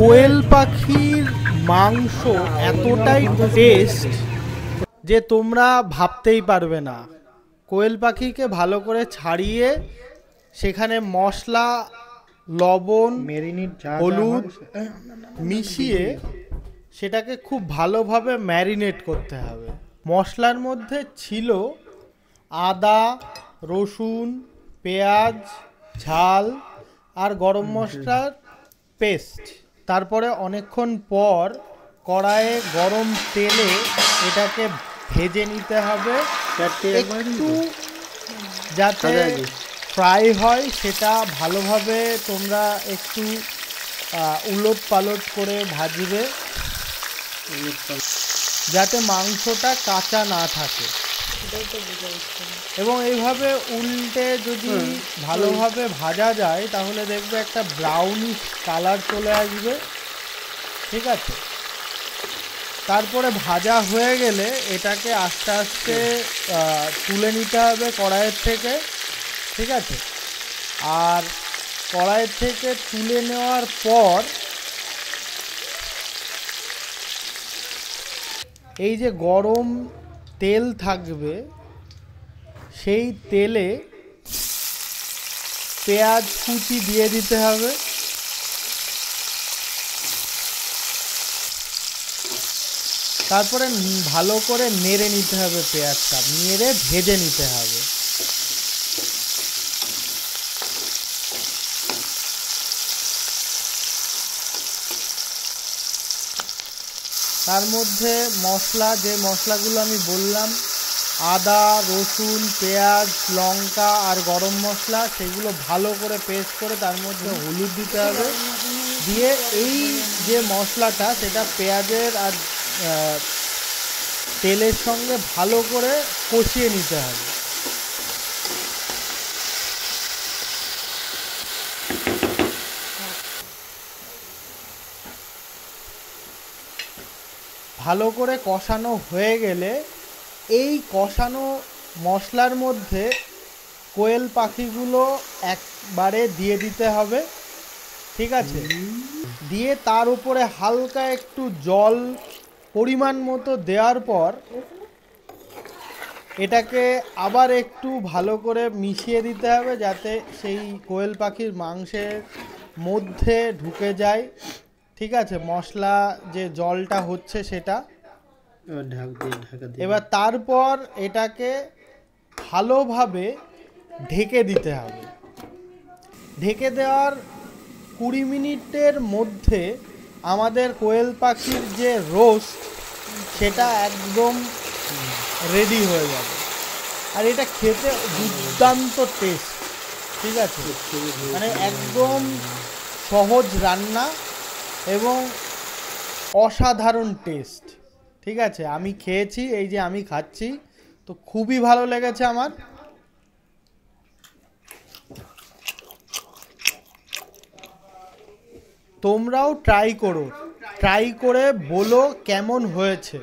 কোয়েল পাখির মাংস এতটাই টেস্ট যে তোমরা ভাবতেই পারবে না। কোয়েল পাখিকে ভালো করে ছাড়িয়ে সেখানে মশলা, লবণ, হলুদ মিশিয়ে সেটাকে খুব ভালোভাবে ম্যারিনেট করতে হবে। মশলার মধ্যে ছিল আদা, রসুন, পেঁয়াজ, ঝাল আর গরম মশলার পেস্ট। তারপরে অনেকক্ষণ পর কড়াইয়ে গরম তেলে এটাকে ভেজে নিতে হবে একটু, যাতে ফ্রাই হয়। সেটা ভালোভাবে তোমরা একটু উলট পালট করে ভাজবে যাতে মাংসটা কাঁচা না থাকে। এবং এইভাবে উল্টে যদি ভালোভাবে ভাজা যায় তাহলে দেখবে একটা ব্রাউনিশ কালার চলে আসবে। ঠিক আছে, তারপরে ভাজা হয়ে গেলে এটাকে আস্তে আস্তে তুলে নিতে হবে কড়াইয়ের থেকে। ঠিক আছে, আর কড়াইয়ের থেকে তুলে নেওয়ার পর এই যে গরম তেল থাকবে সেই তেলে পেঁয়াজ কুচি দিয়ে দিতে হবে। তারপরে ভালো করে নেড়ে নিতে হবে, পেঁয়াজটা নেড়ে ভেজে নিতে হবে। তার মধ্যে মশলা, যে মশলাগুলো আমি বললাম, আদা, রসুন, পেঁয়াজ, লঙ্কা আর গরম মশলা, সেগুলো ভালো করে পেস্ট করে তার মধ্যে হলুদ দিতে হবে। দিয়ে এই যে মশলাটা সেটা পেঁয়াজের আর তেলের সঙ্গে ভালো করে কষিয়ে নিতে হবে। ভালো করে কষানো হয়ে গেলে এই কষানো মশলার মধ্যে কোয়েল পাখিগুলো একবারে দিয়ে দিতে হবে। ঠিক আছে, দিয়ে তার উপরে হালকা একটু জল পরিমাণ মতো দেওয়ার পর এটাকে আবার একটু ভালো করে মিশিয়ে দিতে হবে যাতে সেই কোয়েল পাখির মাংসের মধ্যে ঢুকে যায়। ঠিক আছে, মশলা যে জলটা হচ্ছে সেটা। এবার তারপর এটাকে ভালোভাবে ঢেকে দিতে হবে। ঢেকে দেওয়ার 20 মিনিটের মধ্যে আমাদের কোয়েল পাখির যে রোস্ট সেটা একদম রেডি হয়ে যাবে। আর এটা খেতে দুর্দান্ত টেস্ট। ঠিক আছে, মানে একদম সহজ রান্না এবং অসাধারণ টেস্ট। ঠিক আছে, আমি খেয়েছি, এই যে আমি খাচ্ছি, তো খুবই ভালো লেগেছে আমার। তোমরাও ট্রাই করো, ট্রাই করে বলো কেমন হয়েছে।